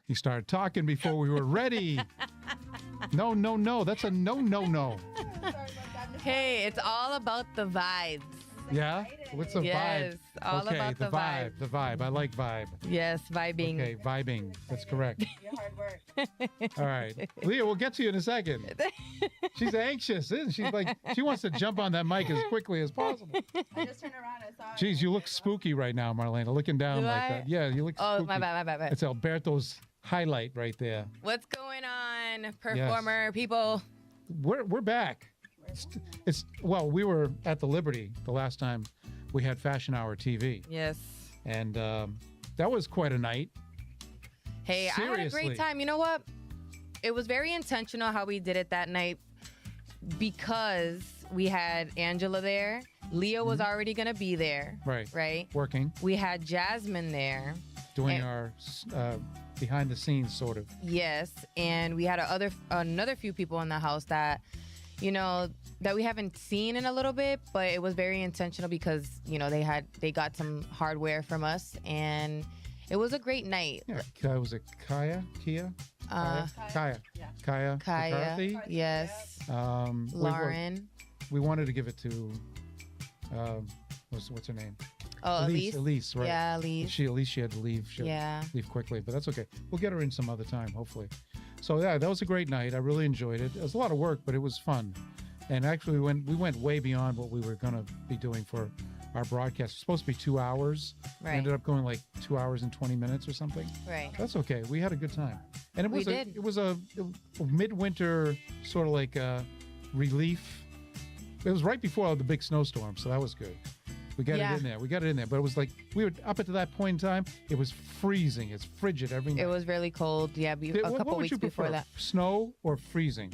You started talking before we were ready. No, no, no. That's a no, no, no. Hey, it's all about the vibes. Yeah? What's the Yes, vibe? all Okay, about the vibe. The vibe. I like vibe. Yes, vibing. Okay, vibing. That's correct. Your hard work. All right. Liya, we'll get to you in a second. She's anxious, isn't she? She wants to jump on that mic as quickly as possible. I just turned around and saw it. Geez, you look spooky right now, Marlena, looking down Do like I? that. Yeah, you look Oh, spooky. my bad. It's Alberto's highlight right there. What's going on, performer people? We're back. Well, we were at the Liberty the last time we had Fashion Hour TV. Yes. And that was quite a night. Hey, I had a Seriously. great time. You know what? It was very intentional how we did it that night because we had Angela there. Liya was already going to be there. Right? Working, We had Jasmine there. doing And- our behind the scenes sort of. Yes. And we had another few people in the house that, that we haven't seen in a little bit, but it was very intentional because, they got some hardware from us and it was a great night. Yeah, was it Kia? Kaya. Yeah. Kaya McCarthy? Yes. Lauren. Lauren. We wanted to give it to, what's her name? Oh, Elise. Elise, right? Yeah, Elise. She had to leave. She had to leave quickly, but that's okay. We'll get her in some other time, hopefully. So yeah, that was a great night. I really enjoyed it. It was a lot of work, but it was fun. And actually, we went way beyond what we were going to be doing for our broadcast. It was supposed to be 2 hours. Right. It ended up going like 2 hours and 20 minutes or something. Right. That's okay. We had a good time. And it We was did. it was a midwinter sort of like relief. It was right before the big snowstorm, so that was good. We got it in there. But it was like, we were up until that point in time, it was freezing. It's frigid every night. It was really cold. Yeah, a What couple would weeks you before prefer, that. snow or freezing?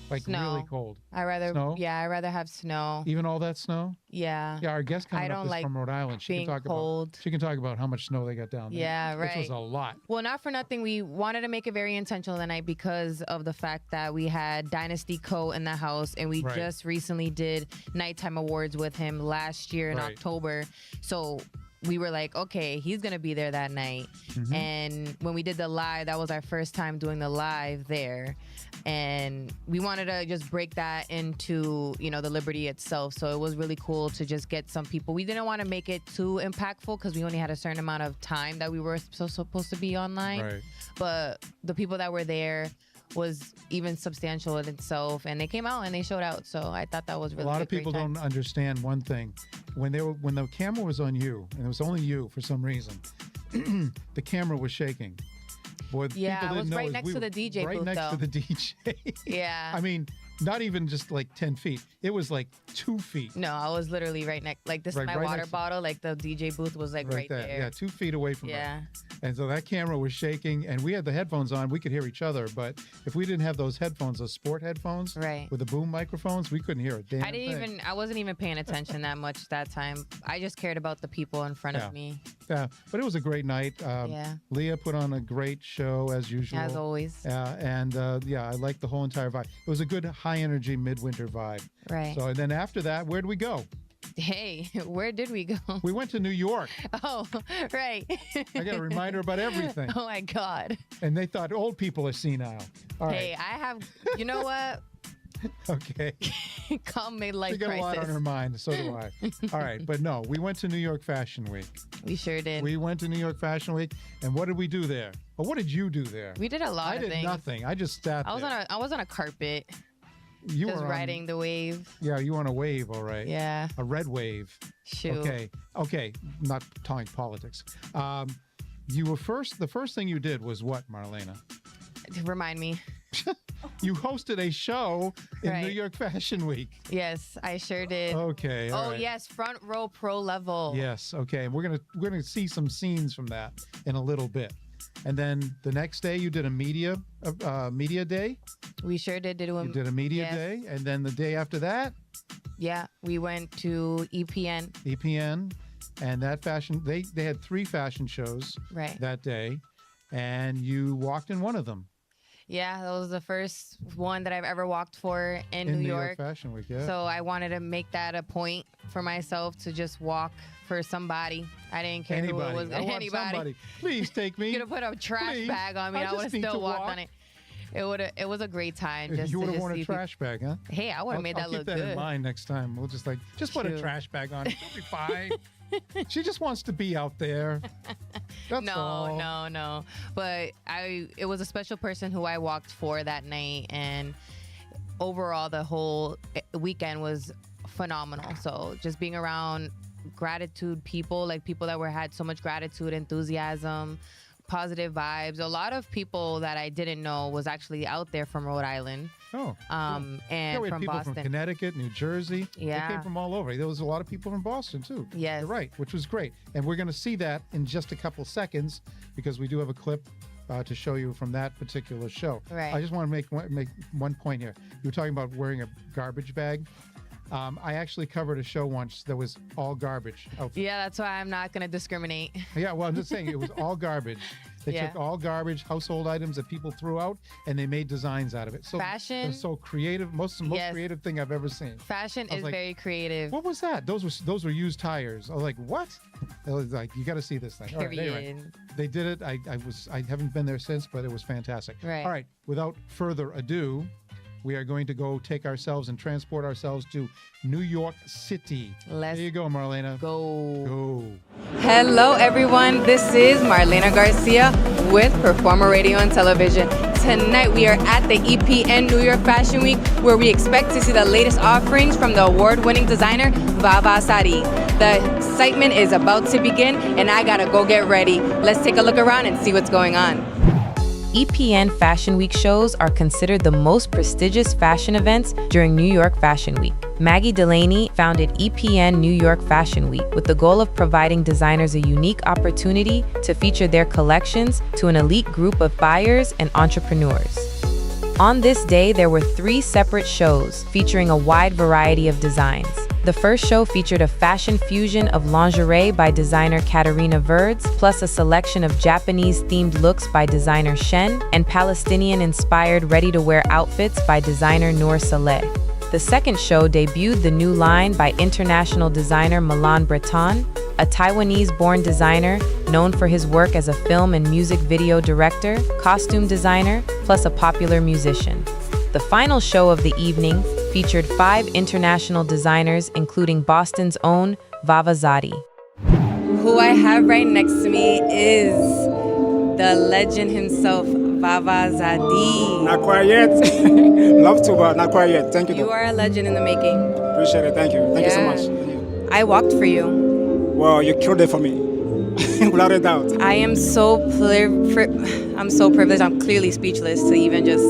Like Snow. really cold. I rather Snow? I'd rather have snow. Even all that snow? Yeah. Yeah, our guest coming I up don't is like from Rhode Island. She being can talk cold. about. She can talk about how much snow they got down there. Yeah, Which was right. a lot. Well, not for nothing, we wanted to make it very intentional tonight because of the fact that we had Dynasty Co. in the house and we Right. just recently did nighttime awards with him last year in Right. October. So we were like, okay, he's going to be there that night. Mhm. And when we did the live, that was our first time doing the live there. And we wanted to just break that into, the Liberty itself. So it was really cool to just get some people. We didn't want to make it too impactful because we only had a certain amount of time that we were supposed to be online. Right. But the people that were there was even substantial in itself, and they came out and they showed out. So I thought that was really A lot a of people great time. don't understand one thing. When the camera was on you, and it was only you for some reason, the camera was shaking. Boy, Yeah, people I was didn't know right is next we to the were DJ right booth, next to though. the DJ. Yeah. I mean, not even just like 10 feet. It was like 2 feet. No, I was literally right next. Like this Right- is my right water next to- bottle. Like the DJ booth was like right there. Yeah, 2 feet away from her. Yeah. And so that camera was shaking, and we had the headphones on. We could hear each other, but if we didn't have those headphones, those sport headphones, Right. with the boom microphones, we couldn't hear a damn thing. I wasn't even paying attention that much that time. I just cared about the people in front Yeah. of me. Yeah, but it was a great night. Yeah. Liya put on a great show as usual. As always. And I liked the whole entire vibe. It was a good high energy midwinter vibe. Right. So and then after that, where'd we go? Hey, where did we go? We went to New York. Oh, right. I got a reminder about everything. Oh my God. And they thought old people are senile. All right. Hey, I have. You know what? Okay. Come midlife She got a lot on crisis. her mind. So do I. All right. But no, we went to New York Fashion Week. We sure did. We went to New York Fashion Week. And what did we do there? Or what did you do there? We did a lot I of did things. nothing. I just sat I was there. I was on a carpet, You just were on- riding the wave. Yeah, you were on a wave, all right. Yeah. A red wave. Shoot. Okay. Not talking politics. You were first. The first thing you did was what, Marlena? Remind me. You hosted a show in New Right. York Fashion Week. Yes, I sure did. Okay. all Oh right. yes, front row pro level. Yes. Okay. We're gonna see some scenes from that in a little bit. And then the next day you did a media day. We sure did. You did a media yes. day, and then the day after that, Yeah, we went to EPN. EPN, and that fashion. They had 3 fashion shows Right. that day, and you walked in one of them. Yeah, that was the first one that I've ever walked for in New York Fashion Week. Yeah. So I wanted to make that a point for myself to just walk for somebody. I didn't care who it was. I want somebody. Please take me. You could have put a trash bag on me. I would have still walked on it. It was a great time. You would have worn a trash bag, huh? Hey, I would have made that look good. I'll keep that in mind next time. We'll just put a trash bag on it. It'll be fine. She just wants to be out there. That's all. No. But it was a special person who I walked for that night, and overall the whole weekend was phenomenal. So just being around gratitude people, like people that had so much gratitude, enthusiasm, positive vibes. A lot of people that I didn't know was actually out there from Rhode Island. Oh, and we had from people Boston, from Connecticut, New Jersey. Yeah, they came from all over. There was a lot of people from Boston too. Yes, you're right, which was great. And we're going to see that in just a couple seconds because we do have a clip to show you from that particular show. Right. I just want to make one point here. You were talking about wearing a garbage bag. I actually covered a show once that was all garbage. Yeah, that's why I'm not going to discriminate. Yeah, well, I'm just saying it was all garbage. They took all garbage, household items that people threw out, and they made designs out of it. So fashion. It was so creative. Most creative thing I've ever seen. Fashion is very creative. What was that? Those were used tires. I was like, what? I was like, you got to see this thing. All right, anyway, they did it. I haven't been there since, but it was fantastic. Right. All right. Without further ado, we are going to go take ourselves and transport ourselves to New York City. There you go, Marlena. Go. Hello, everyone. This is Marlena Garcia with Performer Radio and Television. Tonight, we are at the EPN New York Fashion Week, where we expect to see the latest offerings from the award-winning designer, Vava Sari. The excitement is about to begin, and I gotta go get ready. Let's take a look around and see what's going on. EPN Fashion Week shows are considered the most prestigious fashion events during New York Fashion Week. Maggie Delaney founded EPN New York Fashion Week with the goal of providing designers a unique opportunity to feature their collections to an elite group of buyers and entrepreneurs. On this day, there were 3 separate shows featuring a wide variety of designs. The first show featured a fashion fusion of lingerie by designer Katarina Verdes, plus a selection of Japanese-themed looks by designer Shen, and Palestinian-inspired ready-to-wear outfits by designer Noor Saleh. The second show debuted the new line by international designer Milan Breton, a Taiwanese-born designer known for his work as a film and music video director, costume designer, plus a popular musician. The final show of the evening featured 5 international designers, including Boston's own Vava Zadi. Who I have right next to me is the legend himself, Vava Zadi. Not quite yet. Love to, but not quite yet. Thank you. You are a legend in the making. Appreciate it. Thank you. Thank you so much. Thank you. I walked for you. Well, you killed it for me. Without a doubt. I am I'm so privileged. I'm clearly speechless to even just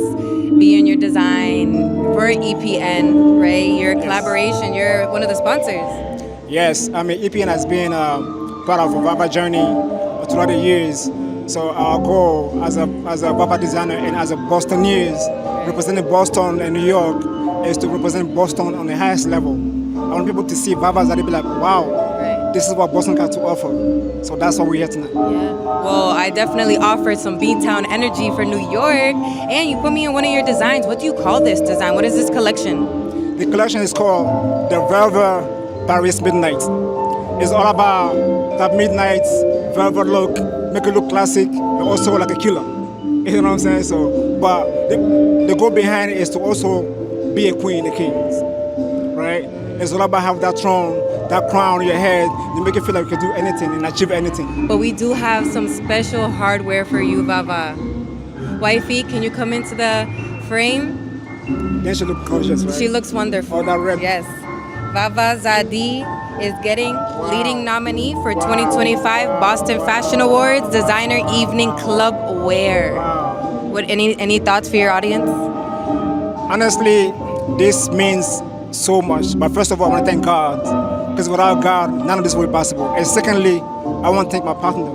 be in your design for EPN, right? Your collaboration, you're one of the sponsors. Yes, I mean, EPN has been part of a Vava journey throughout the years. So our goal as a Vava designer and as a Bostonian, representing Boston and New York, is to represent Boston on the highest level. I want people to see Vava Zadi be like, wow, this is what Boston got to offer. So that's what we're here tonight. Yeah. Well, I definitely offered some Beantown energy for New York, and you put me in one of your designs. What do you call this design? What is this collection? The collection is called the Velvet Paris Midnight. It's all about that midnight velvet look, make it look classic, and also like a killer. You know what I'm saying? So, but the goal behind it is to also be a queen, a king, right? It's all about having that throne, that crown on your head, you make it feel like you can do anything and achieve anything. But we do have some special hardware for you, Vava. Wifey, can you come into the frame? Then she looks gorgeous, right? She looks wonderful. Oh, that red. Yes. Vava Zadi is getting leading nominee for 2025 Boston Fashion Awards Designer Evening Club Wear. Wow. What any thoughts for your audience? Honestly, this means so much. But first of all, I want to thank God, because without God, none of this would be possible. And secondly, I want to thank my partner,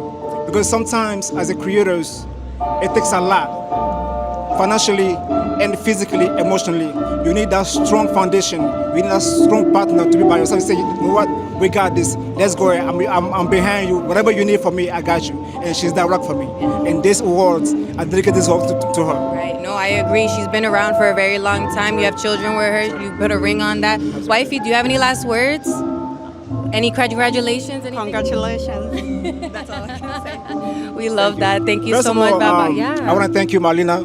because sometimes as a creators, it takes a lot financially and physically, emotionally. You need that strong foundation. You need that strong partner to be by yourself. Say, you know what? We got this. Let's go. I'm behind you. Whatever you need from me, I got you. And she's that rock for me. And these awards, I dedicate this award to her. Right. No, I agree. She's been around for a very long time. You have children with her. You put a ring on that. Wifey, do you have any last words? Any congratulations? Anything? Congratulations. That's all I can say. We love that. Thank you First so of much, all, Baba. Yeah. I want to thank you, Marlena.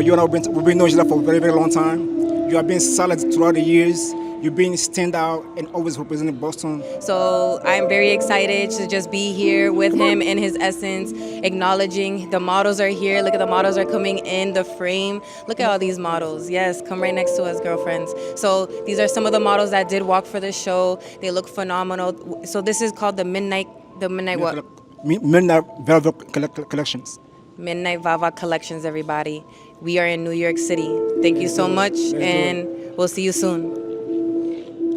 You and I we've been knowing each other for a very, very long time. You have been solid throughout the years. You've been stand out and always representing Boston. So I'm very excited to just be here with him in his essence, acknowledging the models are here. Look at the models are coming in the frame. Look at all these models. Yes, come right next to us, girlfriends. So these are some of the models that did walk for the show. They look phenomenal. So this is called the Midnight what? Midnight Velvet Collections. Midnight Vava Collections, everybody. We are in New York City. Thank you so much, and we'll see you soon.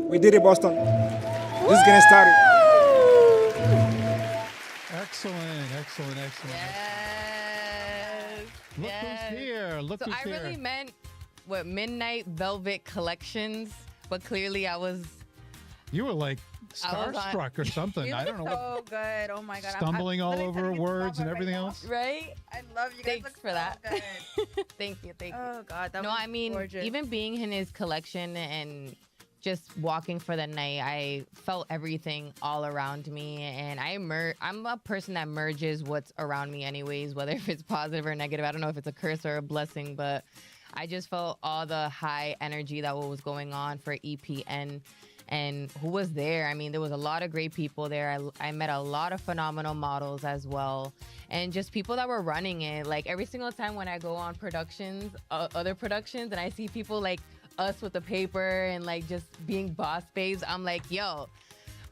We did it, Boston. This is getting started. Excellent, excellent, excellent. Yes. Look yes. who's here. Look So who's I here. really meant what Midnight Velvet Collections, but clearly I was You were like I was on- starstruck or something. You I don't know look what. so good. Oh my god. Stumbling all literally over couldn't even words smell and it everything right now. else. right. I love you guys. Thanks Look for so that. good. Thank you. Oh god, that No, was I mean, gorgeous. even being in his collection and just walking for the night, I felt everything all around me, and I'm a person that merges what's around me anyways, whether if it's positive or negative. I don't know if it's a curse or a blessing, but I just felt all the high energy that was going on for EPN and who was there. I mean, there was a lot of great people there. I met a lot of phenomenal models as well, and just people that were running it. Like every single time when I go on productions, other productions, and I see people like us with the paper and like just being boss babes, I'm like, yo,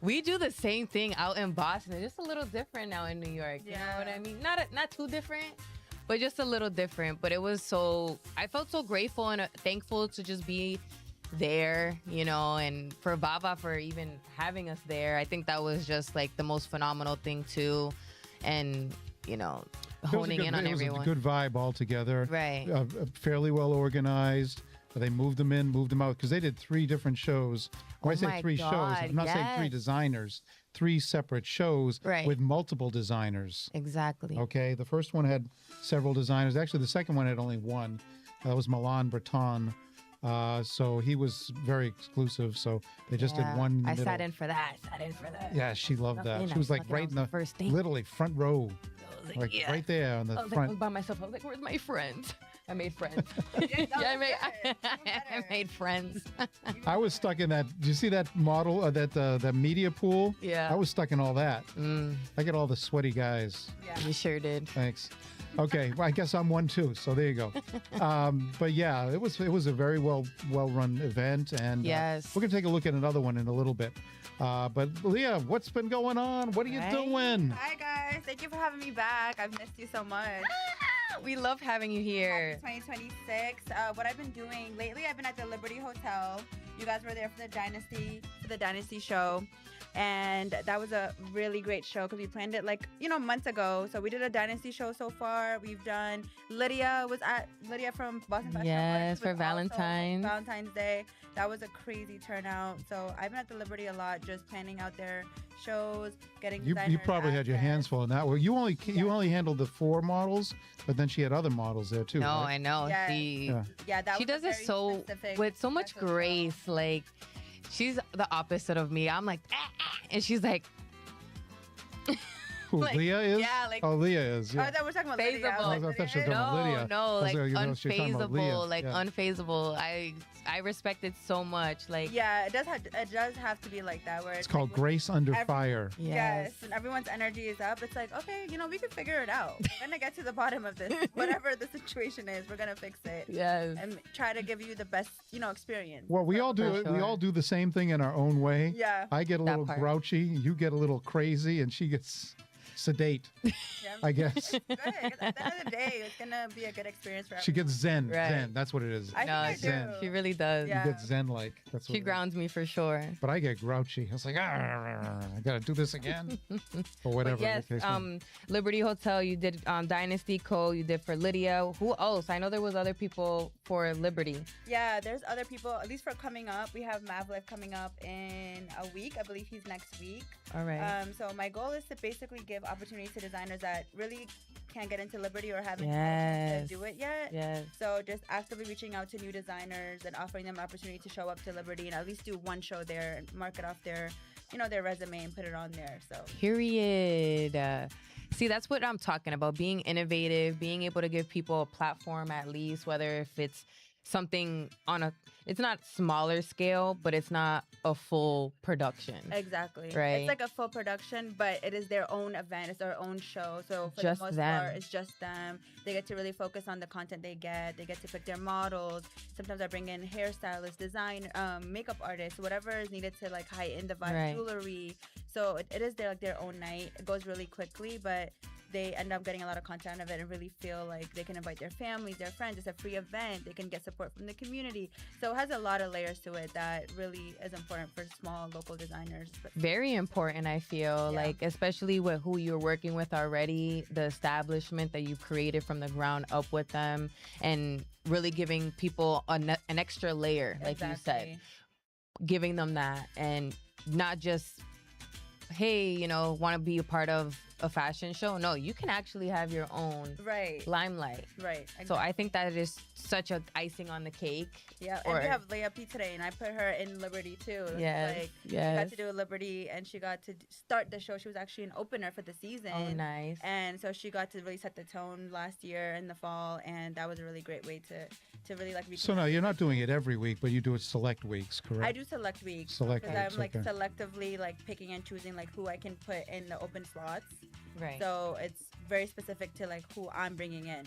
we do the same thing out in Boston. It's just a little different now in New York. You know what I mean? Not too different, but just a little different. But it was I felt so grateful and thankful to just be there, you know, and for Vava for even having us there. I think that was just like the most phenomenal thing too. And, you know, honing in on everyone. It was a good vibe altogether. Right. Fairly well organized. They moved them in, moved them out, because they did 3 different shows. When I say 3 shows, I'm not saying 3 designers, 3 separate shows with multiple designers. Exactly. Okay, the first one had several designers. Actually, the second one had only one. That was Milan Breton. So he was very exclusive. So they just did one. I sat in for that. Yeah, she loved that. She was like right in the first thing. literally front row, like right there on the I was front. like, I was by myself. I was like, "Where's my friends?" I made friends. I made friends. I was stuck in that. Did you see that model? That media pool? Yeah. I was stuck in all that. I get all the sweaty guys. Yeah. You sure did. Thanks. Okay, well, I guess I'm one too. So there you go. But yeah, it was a very well run event, and yes, we're gonna take a look at another one in a little bit. But Liya, what's been going on? What are you doing? Hi guys, thank you for having me back. I've missed you so much. We love having you here. Happy 2026. What I've been doing lately, I've been at the Liberty Hotel. You guys were there for the Dynasty show. And that was a really great show because we planned it months ago. So we did a Dynasty show so far. We've done Lydia from Boston Fashion. Yes, for Valentine's Day. That was a crazy turnout. So I've been at the Liberty a lot, just planning out their shows, getting You probably had your hands full in that. Well, you only handled the 4 models, but then she had other models there too. No, right? I know. Yes. She does it so with so much grace. Like she's the opposite of me. I'm like, and she's like. Who, like, Liya is? Yeah, like. Oh, Liya is. Yeah. I thought we were talking about Lydia. Phasable. I thought she was talking about Lydia. No, like unfazable. Unfazable. I respect it so much. Like yeah, it does have to be like that. Where it's called grace under fire. Yes, and everyone's energy is up. It's like, okay, we can figure it out. We're gonna get to the bottom of this. Whatever the situation is, we're gonna fix it. Yes, and try to give you the best, experience. Well, we all do. Sure. We all do the same thing in our own way. Yeah. I get a little grouchy. You get a little crazy, and she gets sedate, Yeah. I guess. Good. 'Cause at the end of the day, it's gonna be a good experience for She gets zen. Right. Zen. That's what it is. I think I Zen. do. She really does. Yeah. You get zen-like. That's what She it is. grounds me for sure. But I get grouchy. I was like, I gotta do this again, or whatever. But yes, the case may be. Liberty Hotel, you did Dynasty Co. You did for Lydia. Who else? I know there was other people for Liberty. Yeah, there's other people, at least for coming up. We have Mavliv coming up in a week. I believe he's next week. All right. So my goal is to basically give opportunities to designers that really can't get into Liberty or haven't Yes. to do it yet. Yes. So just actively reaching out to new designers and offering them an opportunity to show up to Liberty and at least do one show there and mark it off their, their resume and put it on there. So Period. See, that's what I'm talking about. Being innovative, being able to give people a platform at least, whether if it's something it's not smaller scale, but it's not a full production. exactly. Right. It's like a full production, but it is their own event. It's their own show. So for Just the most them. part, it's just them. They get to really focus on the content they get. They get to pick their models. Sometimes I bring in hairstylists, makeup artists, whatever is needed to like heighten the vibe, Right. jewelry. So it is their own night. It goes really quickly, but they end up getting a lot of content out of it and really feel like they can invite their families, their friends. It's a free event. They can get support from the community. So it has a lot of layers to it that really is important for small local designers. Very important, I feel, Yeah. like, especially with who you're working with already, the establishment that you created from the ground up with them, and really giving people an extra layer, like you said, Exactly. giving them that, and not just, hey, want to be a part of a fashion show. No, you can actually have your own Right. limelight. Right. So I think that is such a icing on the cake. Yeah, Or- and we have Lleya P today, and I put her in Liberty too. Yes, Like, she got yes. to do a Liberty, and she got to start the show. She was actually an opener for the season. Oh, nice. And so she got to really set the tone last year in the fall, and that was a really great way to really like. So now you're not doing it every week, but you do it select weeks, correct? I do select weeks. Select because weeks, I'm like okay. selectively like picking and choosing like who I can put in the open slots. Right. So it's very specific to like who I'm bringing in.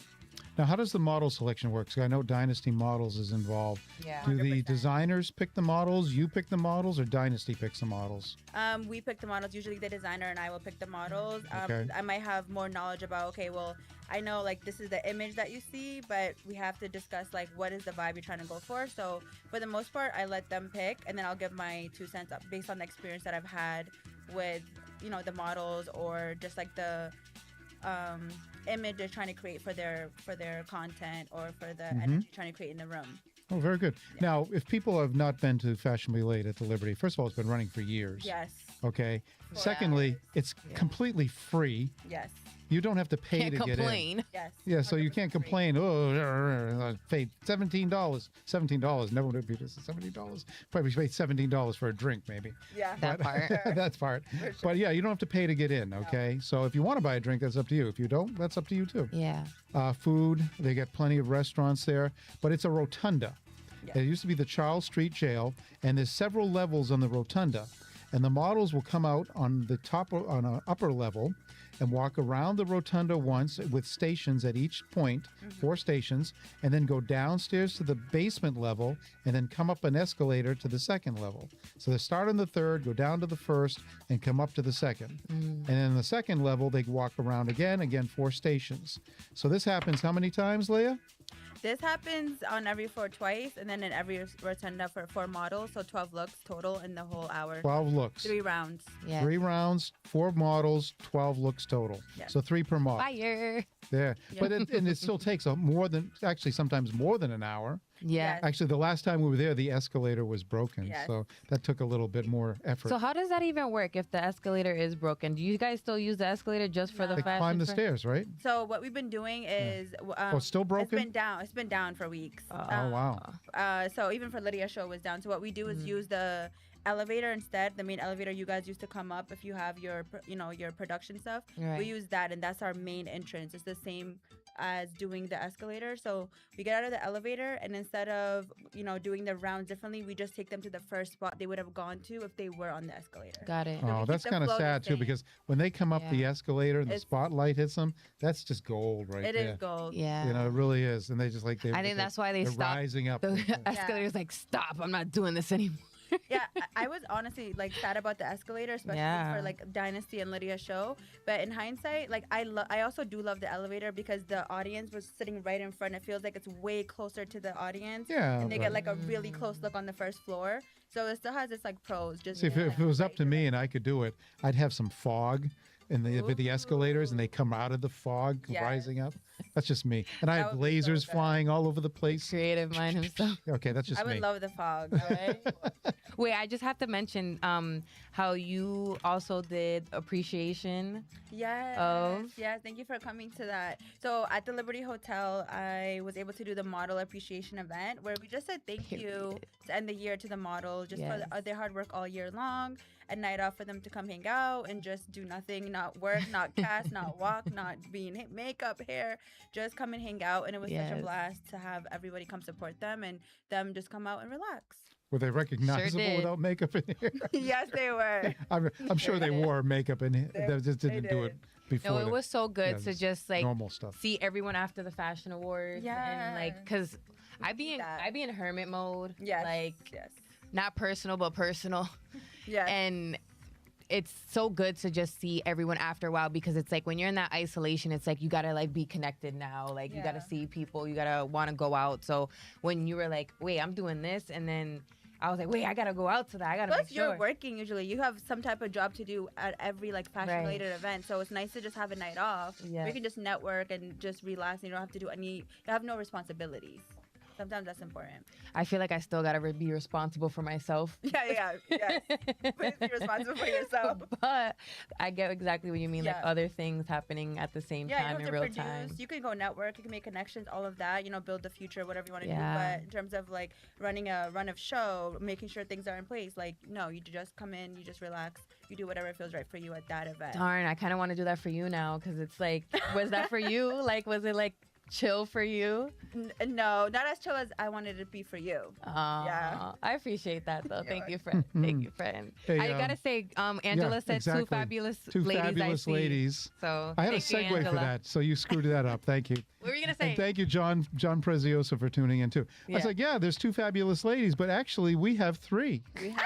Now, how does the model selection work? So I know Dynasty Models is involved. Yeah. Do the 100%. designers pick the models, you pick the models, or Dynasty picks the models? We pick the models. Usually the designer and I will pick the models. Okay. I might have more knowledge about, okay, well, I know like this is the image that you see, but we have to discuss like what is the vibe you're trying to go for. So for the most part, I let them pick, and then I'll give my 2 cents up based on the experience that I've had with, the models, or just like the image they're trying to create for their content, or for the energy trying to create in the room. Oh, very good. Now, if people have not been to Fashion Be Late at the Liberty, first of all, it's been running for years. Yes. Okay. 4 Secondly, hours. it's completely free. Yes. You don't have to pay Can't to get in. complain. Yes. Yeah, so you can't 100% free. complain. Oh, I paid $17. $17. Never would be this. $17. Probably paid $17 for a drink, maybe. Yeah. That part. That's part. But yeah, you don't have to pay to get in. Okay. So if you want to buy a drink, that's up to you. If you don't, that's up to you too. Yeah. Food. They get plenty of restaurants there, but it's a rotunda. Yeah. It used to be the Charles Street Jail, and there's several levels on the rotunda, and the models will come out on the top on an upper level and walk around the rotunda once with stations at each point, 4 stations, and then go downstairs to the basement level and then come up an escalator to the second level. So they start on the third, go down to the first, and come up to the second. And then the second level, they walk around again, 4 stations. So this happens how many times, Lleya? This happens on every floor twice, and then in every rotunda for 4 models, so 12 looks total in the whole hour. 12 looks. 3 rounds. Yeah. 3 rounds, 4 models, 12 looks total. Yeah. So 3 per model. Fire. There. But it still takes sometimes more than an hour. Yeah. Yes. Actually, the last time we were there, the escalator was broken. Yes. So that took a little bit more effort. So how does that even work if the escalator is broken? Do you guys still use the escalator just for the they fashion? climb the stairs, right? So what we've been doing is, Oh, it's still broken? It's been down for weeks. Oh, wow. So even for Lydia's show was down. So what we do is use the elevator instead. The main elevator you guys used to come up if you have your production stuff. Right. We use that, and that's our main entrance. It's the same as doing the escalator. So we get out of the elevator, and instead of doing the rounds differently, we just take them to the first spot they would have gone to if they were on the escalator. Got it. we Oh, keep that's the kind of flow the sad, too, same. because when they come up the Yeah. escalator and the It's- spotlight hits them, that's just gold right It there. is gold. Yeah. You know, it really is. And they just I think that's why they they're stopped. rising up. The escalator's like, stop, I'm not doing this anymore. Yeah, I was honestly like sad about the escalator, especially Yeah. for like Dynasty and Lydia's show. But in hindsight, like I also do love the elevator because the audience was sitting right in front. It feels like it's way closer to the audience, Yeah, and they but- get like a really close look on the first floor. So it still has its like pros. Just See, if it was up to me and I could do it, I'd have some fog in the escalators, and they come out of the fog, Yes. rising up. That's just me. And I That have would be so lasers good. flying all over the place. Creative mind himself. Okay, that's just I would me. love the fog. Right? Wait, I just have to mention how you also did appreciation. Yes. Of? Yes. Thank you for coming to that. So at the Liberty Hotel, I was able to do the model appreciation event where we just said thank you to end the year to the model just for their hard work all year long. A night off for them to come hang out and just do nothing, not work, not cast, not walk, not be in makeup, hair, just come and hang out. And it was such a Yes. blast to have everybody come support them and them just come out and relax. Were they recognizable did. without makeup in here? Yes, they were. I'm sure they wore makeup in here. They just didn't do it before. No, it the- was so good to this just like normal stuff. see everyone after the fashion awards and like Yes. because I be That. in hermit mode. Yes. Like yes. not personal but personal. Yes. And it's so good to just see everyone after a while because it's like when you're in that isolation, it's like you gotta like be connected now. Like you gotta Yeah. see people, you gotta want to go out. So when you were like, wait, I'm doing this, and then I was like, wait, I gotta go out to that. I gotta Plus, make you're sure. working usually. You have some type of job to do at every like fashion-related event, so it's nice to just have a night off. Yeah. Where you can just network and just relax. And you don't have to do any. You have no responsibilities. Sometimes that's important. I feel like I still gotta be responsible for myself. Yeah, yes. Please be responsible for yourself. But I get exactly what you mean, like Yeah. other things happening at the same Yeah, you time don't in have to real produce. time. You can go network. You can make connections. All of that. Build the future, whatever you want to Yeah. do. But in terms of like running a run of show, making sure things are in place, like no, you just come in, you just relax, you do whatever feels right for you at that event. Darn, I kind of want to do that for you now because it's like, was that for you? Like, was it like chill for you? No, not as chill as I wanted it to be for you. Yeah. I appreciate that though. Thank you, friend. Thank you, friend. Hey, I gotta say, Angela said exactly. two fabulous Two ladies. fabulous I see. ladies. So I had a thank segue you, for Angela. that, so you screwed that up. Thank you. What were you gonna say? And thank you, John Preziosa, for tuning in too. I was Yeah. like, yeah, there's two fabulous ladies, but actually we have three. We have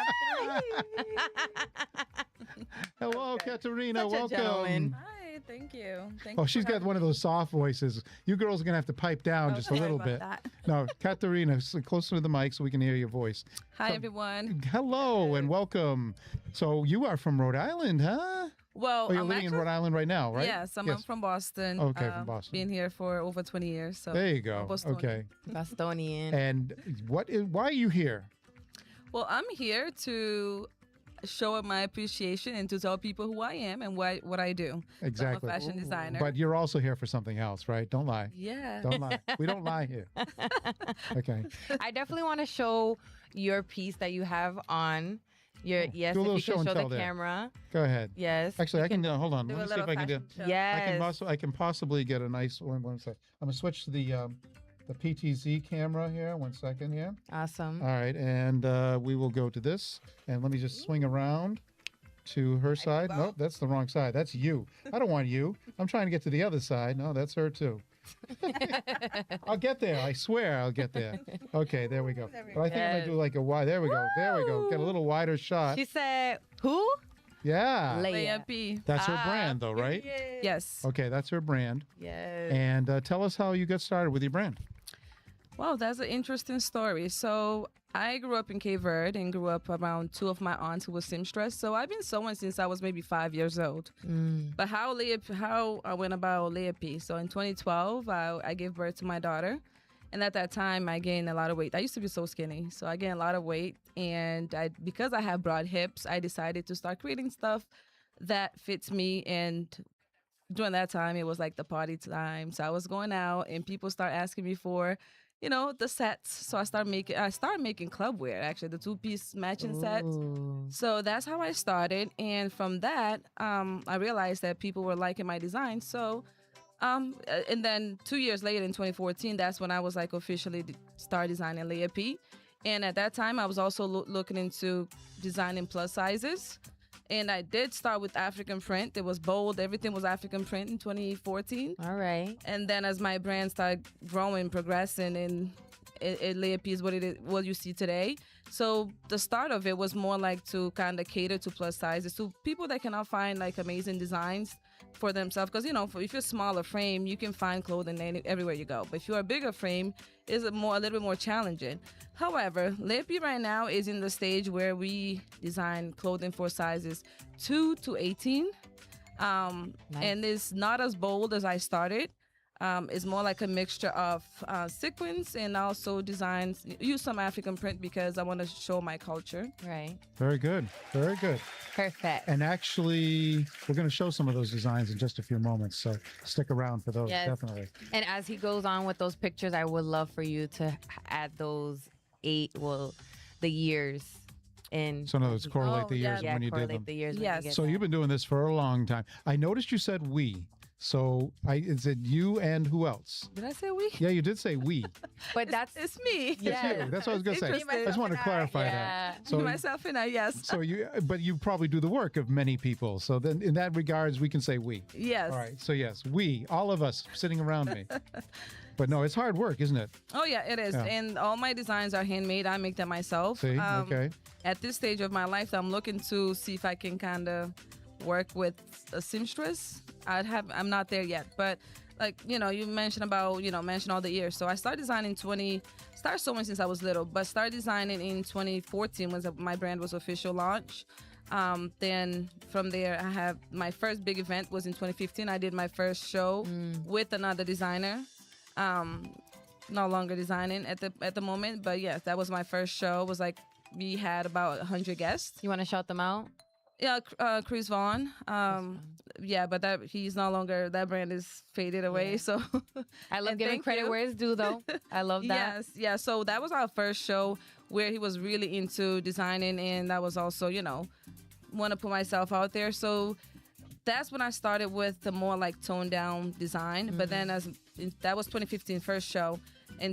Hello, Katerina. Such a Welcome. gentleman. Hi, thank you. Oh, she's got one of those soft voices. You girls are gonna have to pipe down just a Sorry little about bit. that. No, Katerina, closer to the mic so we can hear your voice. Hi, everyone. Hello and welcome. So you are from Rhode Island, huh? Well, Oh, you're I'm living in actually, Rhode Island right now, right? Yes, I'm from Boston. Okay, from Boston. Been here for over 20 years. So There you go. I'm Bostonian. Okay. Bostonian. And why are you here? Well, I'm here to show my appreciation and to tell people who I am and what I do. Exactly. I'm a fashion designer. But you're also here for something else, right? Don't lie. yeah. Don't lie. We don't lie here. Okay. I definitely want to show your piece that you have on your. Yes, Do a if little you show can and show tell the there. camera. Go ahead. Yes. Actually, I can hold on. Do Let a me see if little I can do. fashion show. Yes. I can possibly get a nice one. One sec. I'm gonna switch to the PTZ camera here. 1 second here. Awesome. All right, and we will go to this. And let me just swing around to her side. Nope, that's the wrong side. That's you. I don't want you. I'm trying to get to the other side. No, that's her too. I'll get there. I swear I'll get there. Okay, there we go. But I think I'm gonna do like a wide. There we go. There we go. Get a little wider shot. She said, "Who?" Yeah. Lleya P. That's her brand, though, right? Yes. Okay, that's her brand. Yes. And tell us how you got started with your brand. Wow, that's an interesting story. So I grew up in Cape Verde and grew up around two of my aunts who were seamstress. So I've been sewing since I was maybe 5 years old. But how I went about Lleya P. So in 2012, I gave birth to my daughter. And at that time, I gained a lot of weight. I used to be so skinny. So I gained a lot of weight. And because I have broad hips, I decided to start creating stuff that fits me. And during that time, it was like the party time. So I was going out and people start asking me for the sets. So I started making club wear, actually, the 2-piece matching sets. So that's how I started. And from that, I realized that people were liking my design. So, and then 2 years later in 2014, that's when I was like officially start designing Lleya P. And at that time, I was also looking into designing plus sizes. And I did start with African print. It was bold. Everything was African print in 2014. All right. And then as my brand started growing, progressing, Lleya P is what it is, what you see today. So the start of it was more like to kind of cater to plus sizes, to people that cannot find like amazing designs for themselves. Because if you're a smaller frame, you can find clothing everywhere you go. But if you're a bigger frame, it's a little bit more challenging. However, Lleya P right now is in the stage where we design clothing for sizes 2 to 18. Nice. And it's not as bold as I started. It's more like a mixture of sequins and also designs. Use some African print because I want to show my culture. Right. Very good. Very good. Perfect. And actually, we're going to show some of those designs in just a few moments. So stick around for those, Yes. definitely. And as he goes on with those pictures, I would love for you to add those the years in. So in other words, correlate the years yeah. when you did correlate them. the years. when Yes. you get So that. you've been doing this for a long time. I noticed you said we. So is it you and who else? Did I say we? Yeah, you did say we. But that's It's me. Yeah. It's you. That's what I was going to say. Interesting. I just want to clarify yeah. that. So, Myself and I, yes. so but you probably do the work of many people. So then in that regards, we can say we. Yes. All right. So yes, we, all of us sitting around me. But no, it's hard work, isn't it? Oh yeah, it is. Yeah. And all my designs are handmade. I make them myself. See? Okay. At this stage of my life, I'm looking to see if I can kind of work with a seamstress. I'm not there yet, but you mentioned all the years. So I started sewing since I was little, but started designing in 2014 when my brand was official launch. Then from there, I have my first big event was in 2015. I did my first show with another designer. No longer designing at the moment, but yes, that was my first show. It was like we had about 100 guests. You want to shout them out? Yeah, Chris Vaughn. Yeah, but he's no longer. That brand is faded away. Yeah. So I love And giving thank credit you. where it's due, though. I love that. yes, yeah. So that was our first show where he was really into designing, and that was also want to put myself out there. So that's when I started with the more like toned down design. But then that was 2015 first show. In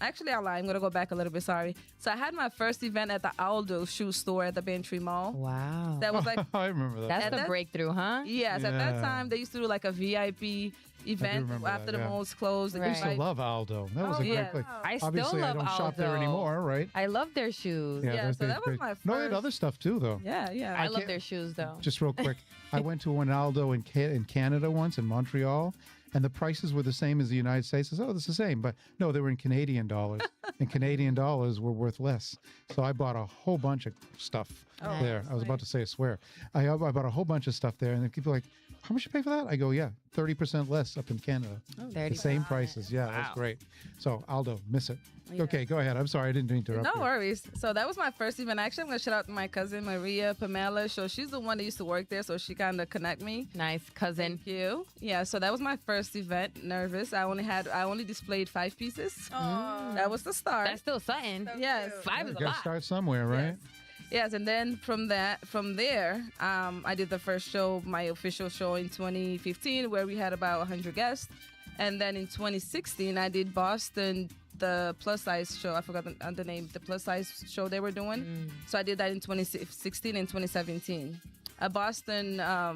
actually I lied. I'm gonna go back a little bit. Sorry. So I had my first event at the Aldo shoe store at the Bantry Mall. Wow. That was like I remember that. That's at the that- breakthrough, huh? yes. At that Yeah. time they used to do like a VIP event remember after that, the yeah. malls closed. Right. I used to love Aldo. That was a yeah. great place. I still Obviously, love I don't shop there Aldo. anymore, right? I love their shoes. Yeah, those so days that was great. my No, they had first- other stuff too, though. Yeah, yeah. I love can't- their shoes, though. Just real quick, I went to an Aldo in Canada once, in Montreal, and the prices were the same as the United States. I said, oh, it's the same. But no, they were in Canadian dollars, and Canadian dollars were worth less. So I bought a whole bunch of stuff Oh, there. that's I was about to say a swear. I bought a whole bunch of stuff there, and then people are like, how much you pay for that? I go, yeah, 30% less up in Canada. The same prices. Yeah, that's great. So Aldo, miss it. Okay, go ahead. I'm sorry, I didn't interrupt No you. worries. So that was my first event. Actually, I'm gonna shout out to my cousin Maria Pamela. So she's the one that used to work there, so she kind of connect me. Nice cousin. Thank you. Yeah. So that was my first event. Nervous. I only displayed 5 pieces. That was the start. That's still something. yes. 5 is a Got to lot. start somewhere, right? Yes, and then from there, I did the first show, my official show in 2015, where we had about 100 guests, and then in 2016, I did Boston, the plus size show. I forgot the name, the plus size show they were doing. So I did that in 2016 and 2017. Boston, I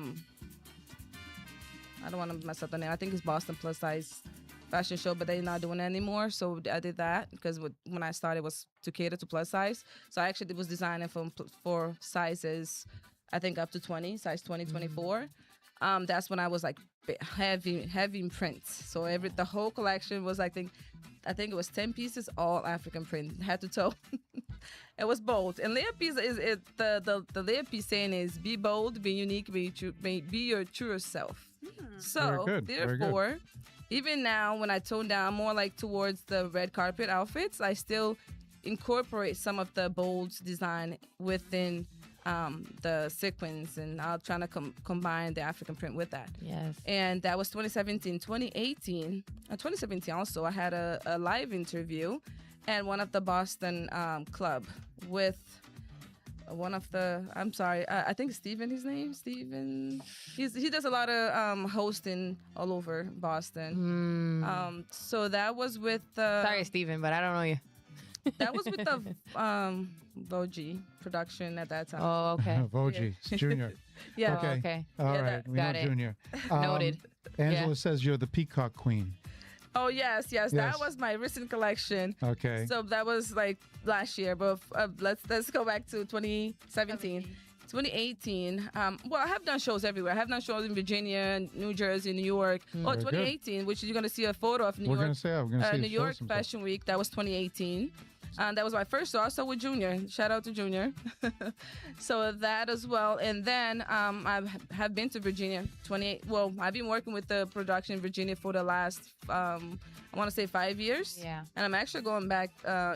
don't want to mess up the name. I think it's Boston plus size fashion show, but they're not doing it anymore. So I did that because when I started was to cater to plus size. So I actually was designing for sizes, I think up to 20, size 20, 24. That's when I was like heavy in prints. So the whole collection was I think it was 10 pieces, all African print, head to toe. It was bold. And Lleya P is the Lleya P saying is be bold, be unique, be your truest self. So Very good. Very good. therefore, even now when I tone down more like towards the red carpet outfits, I still incorporate some of the bold design within the sequins, and I'll try to combine the African print with that. Yes. And that was 2017. 2017 also, I had a live interview at one of the Boston club with one of the, I'm sorry, I think Steven, his name, Steven. He does a lot of hosting all over Boston. So that was with Sorry, Steven, but I don't know you. that was with the Vogue production at that time. Oh, okay. Vogue, Junior. Yeah. Oh, Okay. okay. All Yeah, right. We know got it. Junior. Noted. Angela Yeah. says you're the peacock queen. Oh yes. Yes. That was my recent collection. Okay. So that was like last year, but let's go back to 2017. 2018. Well, I have done shows everywhere. I have done shows in Virginia, New Jersey, New York. Oh, Very good. 2018, which you're gonna see a photo of New We're York. gonna say, I'm gonna see New York Fashion Week. That was 2018. That was my first show. Also with Junior. Shout out to Junior. So that as well. And then I have been to Virginia. Well, I've been working with the production in Virginia for the last I want to say 5 years. Yeah. And I'm actually going back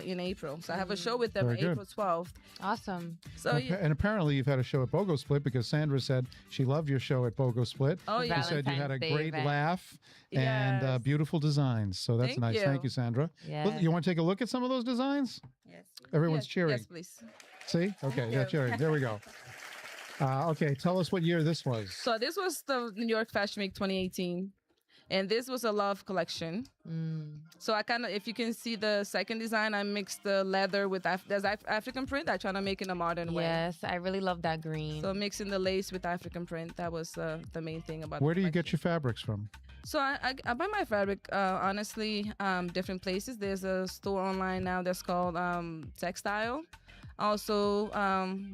in April. So I have a show with them Very good. April 12th. Awesome. So And apparently you've had a show at BOGO Split because Sandra said she loved your show at BOGO Split. Oh, yeah. You said you had a Valentine's Day great event. laugh and Yes. beautiful designs. So that's Thank nice. you. Thank you, Sandra. Yeah. Well, you want to take a look at some of those designs? Yes. Everyone's yes, cheering. Yes, please. See? Okay, Thank yeah, you. cheering. There we go. Okay, tell us what year this was. So this was the New York Fashion Week 2018. And this was a love collection. So I kind of, if you can see the second design, I mixed the leather with there's African print. I try to make it in a modern way. Yes, I really love that green. So mixing the lace with African print, that was the main thing about. Where the do you get collection. your fabrics from? So I buy my fabric honestly different places. There's a store online now that's called Textile. Also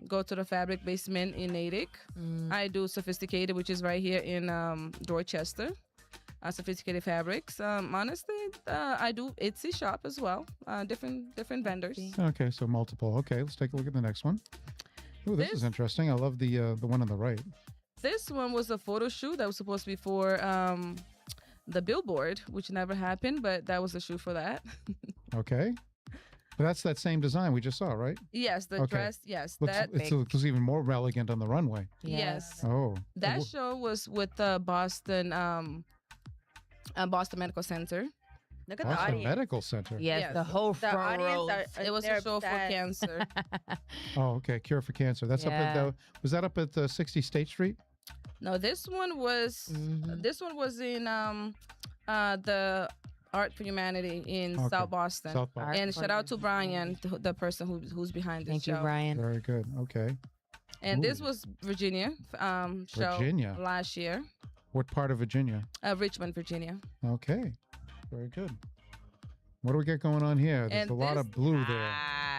go to the fabric basement in Natick. I do Sophisticated, which is right here in Dorchester. Sophisticated fabrics. Honestly, I do Etsy shop as well. Different vendors. Okay, so multiple. Okay, let's take a look at the next one. Ooh, this is interesting. I love the one on the right. This one was a photo shoot that was supposed to be for the billboard, which never happened, but that was a shoot for that. Okay. But that's that same design we just saw, right? Yes, the Okay. dress. Yes, Looks, that. it looks even more elegant on the runway. Yes. Oh. That show was with the Boston Medical Center. Look at the Boston audience. Medical Center. Yes, Yes. the whole The front audience row. are It was they're a show for obsessed. cancer. Oh, okay. Cure for Cancer. That's up at Yeah. was that up at 60 State Street? No, this one was in the Art for Humanity in Okay. South Boston. South Boston. And shout out to Brian, the person who's behind this Thank show. you, Brian. Very good. Okay. And this Ooh. was Virginia show Virginia. last year. What part of Virginia? Richmond, Virginia. Okay. Very good. What do we get going on here? There's And a lot of blue there.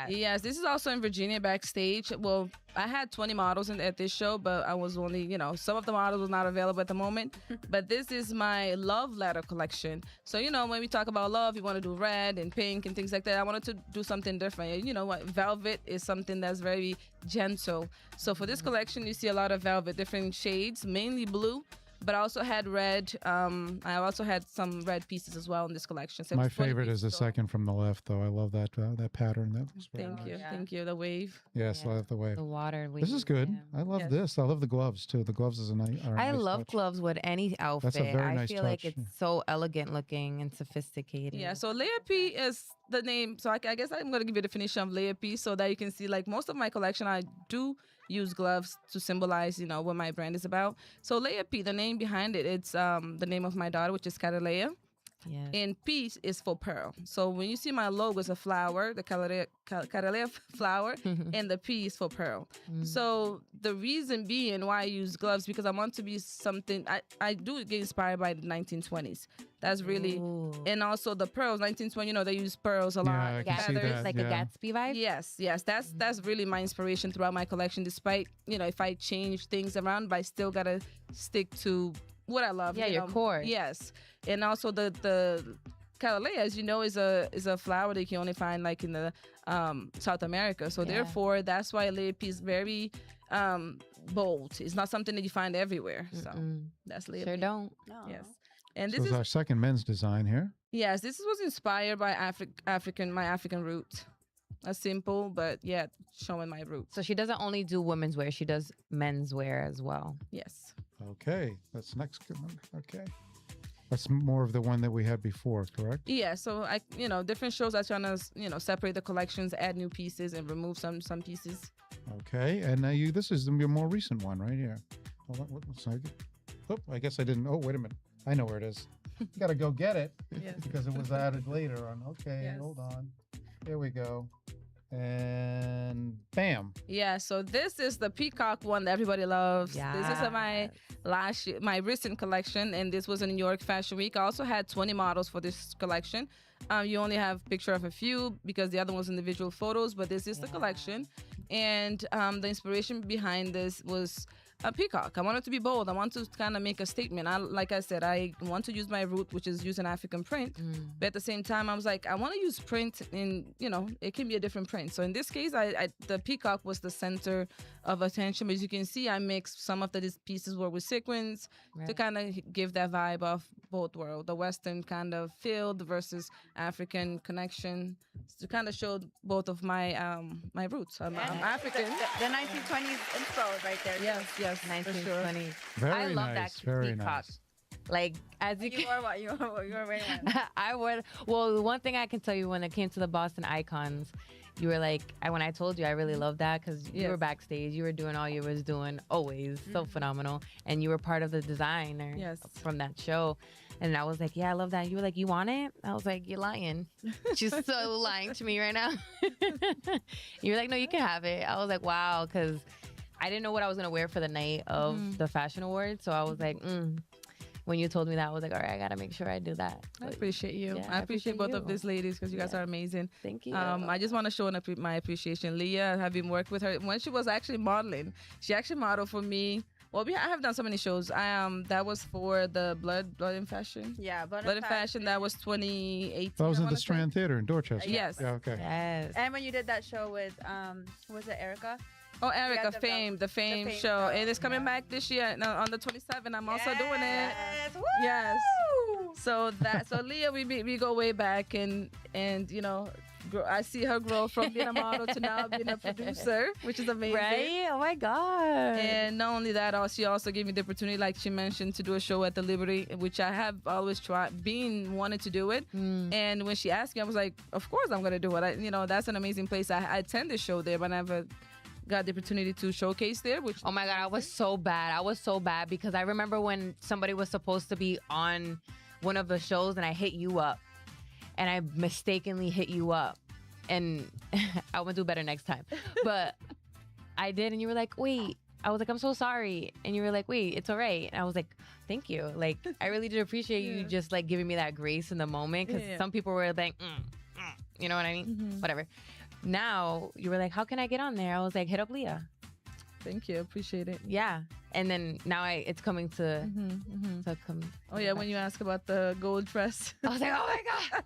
Yes, this is also in Virginia backstage. Well, I had 20 models at this show, but I was only, some of the models was not available at the moment. But this is my love letter collection. So, when we talk about love, you want to do red and pink and things like that. I wanted to do something different. You know what? Velvet is something that's very gentle. So for this collection, you see a lot of velvet, different shades, mainly blue. But I also had red. I also had some red pieces as well in this collection. So it My was 20 favorite is the pieces total. second from the left, though. I love that pattern. That looks very Thank nice. you. Yeah. Thank you. The wave. Yes, I Yeah. love the way. The water. This is good. I love Yes. this. I love the gloves too. The gloves is a nice. I love gloves with any outfit. very I nice feel like touch. it's so elegant looking and sophisticated. Yeah, so Lleya P is the name. So I guess I'm going to give you a definition of Lleya P so that you can see, like, most of my collection, I do use gloves to symbolize, what my brand is about. So Lleya P, the name behind it, it's the name of my daughter, which is Catalea. Yes. And P is for pearl. So when you see my logo, it's a flower, the Catalea flower, and the P is for pearl. So the reason being why I use gloves, because I want to be something, I do get inspired by the 1920s. That's really, Ooh. and also the pearls, 1920, they use pearls a lot. Yeah, I can see feathers. that. Like yeah. a Gatsby vibe? Yes, that's really my inspiration throughout my collection. Despite if I change things around, but I still gotta stick to what I love. Yeah, your core. Yes, and also the Catalea, as you know, is a flower that you can only find like in the South America. So Yeah. therefore, that's why Lleya P is very bold. It's not something that you find everywhere. So that's Lleya Sure P. don't. No. Yes, and So this it's is our second men's design here. yes, this was inspired by my African root. A simple, but yet showing my roots. So she doesn't only do women's wear, she does men's wear as well. Yes. Okay, that's next. Okay, that's more of the one that we had before, correct? Yeah, so different shows are trying to, separate the collections, add new pieces, and remove some pieces. Okay, and now this is your more recent one right here. Hold on, one second. Oh, I guess I didn't. Oh, wait a minute. I know where it is. Got to go get it Yes. because it was added later on. Okay, Yes. hold on. Here we go. And bam. Yeah, so this is the peacock one that everybody loves. This is my recent collection, and this was a New York Fashion Week. I also had 20 models for this collection. You only have picture of a few because the other one's individual photos, but this is the collection. And the inspiration behind this was a peacock. I wanted to be bold. I want to kind of make a statement. Like I said, I want to use my root, which is use an African print. But at the same time, I was like, I want to use print in, it can be a different print. So in this case, the peacock was the center of attention. But as you can see, I mixed some of these pieces were with sequins to kind of give that vibe of both worlds, the Western kind of field versus African connection, to kind of show both of my my roots. I'm African. The 1920s info right there. Yes, 1920s. Very I love nice. that Very peacock. nice. Like, as you wore what? You were wearing one. I wore. Well, the one thing I can tell you, when it came to the Boston Icons, you were like, when I told you, I really loved that because you were backstage, you were doing all you was doing, always so phenomenal, and you were part of the designer from that show. And I was like, yeah, I love that. You were like, you want it? I was like, you're lying. She's so lying to me right now. You were like, no, you can have it. I was like, wow, because I didn't know what I was going to wear for the night of the fashion awards. So I was like, when you told me that, I was like, all right, I got to make sure I do that. I appreciate you. Yeah, I appreciate both of these ladies because you guys are amazing. Thank you. I just want to show my appreciation. Liya, having worked with her when she was actually modeling, she actually modeled for me. Well, I have done so many shows. That was for the Blood in Fashion. Yeah, Blood in Fashion. That was 2018. That was at the Strand Theater in Dorchester. Yes. Yeah, okay. Yes. And when you did that show with, was it Erica? Oh, Erica, the Fame show. And it's coming back this year on the 27th. I'm also doing it. Woo! Yes. So Liya, we go way back, and I see her grow from being a model to now being a producer, which is amazing. Right? Oh my God. And not only that, she also gave me the opportunity, like she mentioned, to do a show at the Liberty, which I have always wanted to do it. And when she asked me, I was like, of course I'm gonna do it. That's an amazing place. I attend the show there, but I never got the opportunity to showcase there. Which oh my God, I was so bad because I remember when somebody was supposed to be on one of the shows and I hit you up. And I mistakenly hit you up, and I will do better next time. But I did, and you were like, wait. I was like, I'm so sorry. And you were like, wait, it's all right. And I was like, thank you. Like, I really did appreciate you just like giving me that grace in the moment, because some people were like, you know what I mean? Whatever. Now you were like, how can I get on there? I was like, hit up Liya. Thank you. Appreciate it. Yeah. And then now it's coming to come. Oh yeah, when you ask about the gold dress, I was like, oh my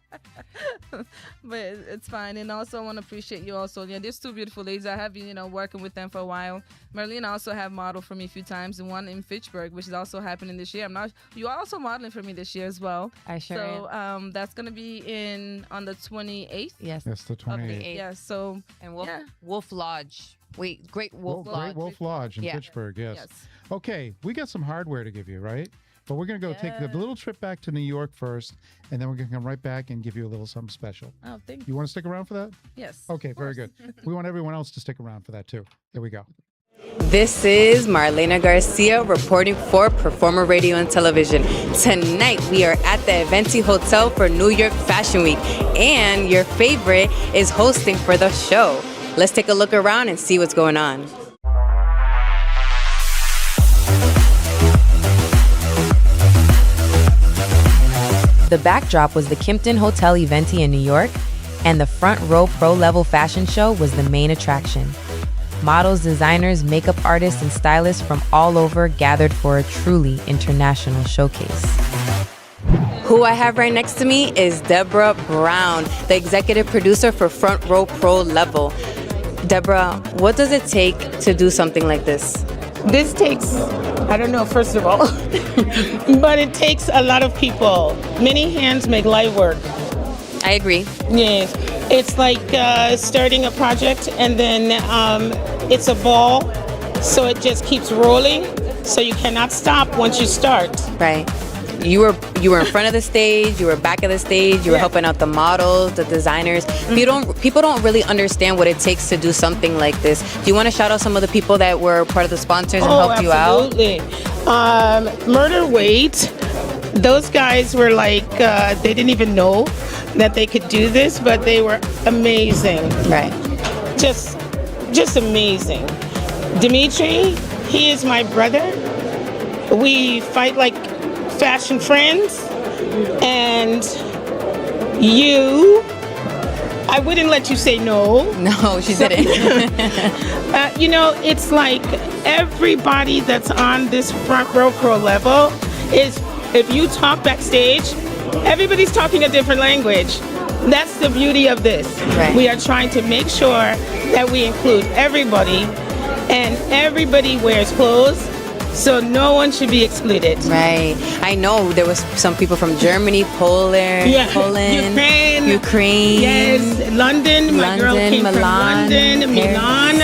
God. But it's fine. And also, I want to appreciate you also. Yeah, there's two beautiful ladies. I have been, working with them for a while. Marlena also have modeled for me a few times, and one in Fitchburg, which is also happening this year. You are also modeling for me this year as well. I sure am. So that's gonna be on the 28th. Yes. Yes, the 28th. Yeah. So and Wolf Lodge. Wait, Great Wolf Lodge. Great Wolf Lodge in Fitchburg, yes. Okay, we got some hardware to give you, right? But we're going to go take the little trip back to New York first, and then we're going to come right back and give you a little something special. Oh, thank you. You want to stick around for that? Yes. Okay, very good. We want everyone else to stick around for that, too. There we go. This is Marlena Garcia reporting for Performer Radio and Television. Tonight we are at the Eventi Hotel for New York Fashion Week, and your favorite is hosting for the show. Let's take a look around and see what's going on. The backdrop was the Kimpton Hotel Eventi in New York, and the Front Row Pro Level Fashion Show was the main attraction. Models, designers, makeup artists, and stylists from all over gathered for a truly international showcase. Who I have right next to me is Deborah Brown, the executive producer for Front Row Pro Level. Deborah, what does it take to do something like this? This takes, I don't know, first of all, but it takes a lot of people. Many hands make light work. I agree. Yes. It's like starting a project, and then it's a ball, so it just keeps rolling, so you cannot stop once you start. Right. You were in front of the stage, you were back of the stage, you were helping out the models, the designers. People don't really understand what it takes to do something like this. Do you want to shout out some of the people that were part of the sponsors and helped you out? Absolutely. Murder Weight. Those guys were like, they didn't even know that they could do this, but they were amazing. Right. just amazing. Dimitri, he is my brother. We fight like fashion friends. And you, I wouldn't let you say no. No, she didn't. It's like everybody that's on this front row pro level is, if you talk backstage, everybody's talking a different language. That's the beauty of this. Right. We are trying to make sure that we include everybody, and everybody wears clothes, so no one should be excluded. Right. I know there was some people from Germany, Poland, Ukraine. Yes, London. My girl came from London, Milan.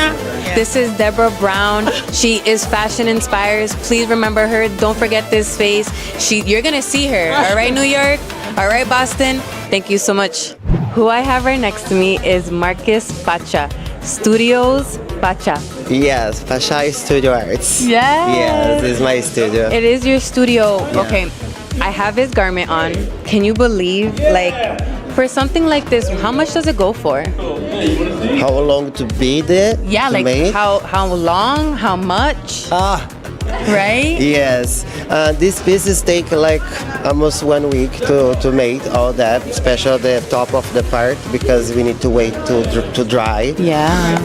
This is Deborah Brown. She is fashion inspires. Please remember her. Don't forget this face. You're gonna see her. All right, New York. All right, Boston. Thank you so much. Who I have right next to me is Marcus Pacha, Studios Pacha. Yes, Pacha Studio Arts. Yes. Yes, this is my studio. It is your studio. Yeah. Okay, I have his garment on. Can you believe, for something like this, how much does it go for? How long to beat it? Yeah, to make? how long, how much? Right? Yes. These pieces take like almost 1 week to make all that, especially the top of the part, because we need to wait to dry. Yeah.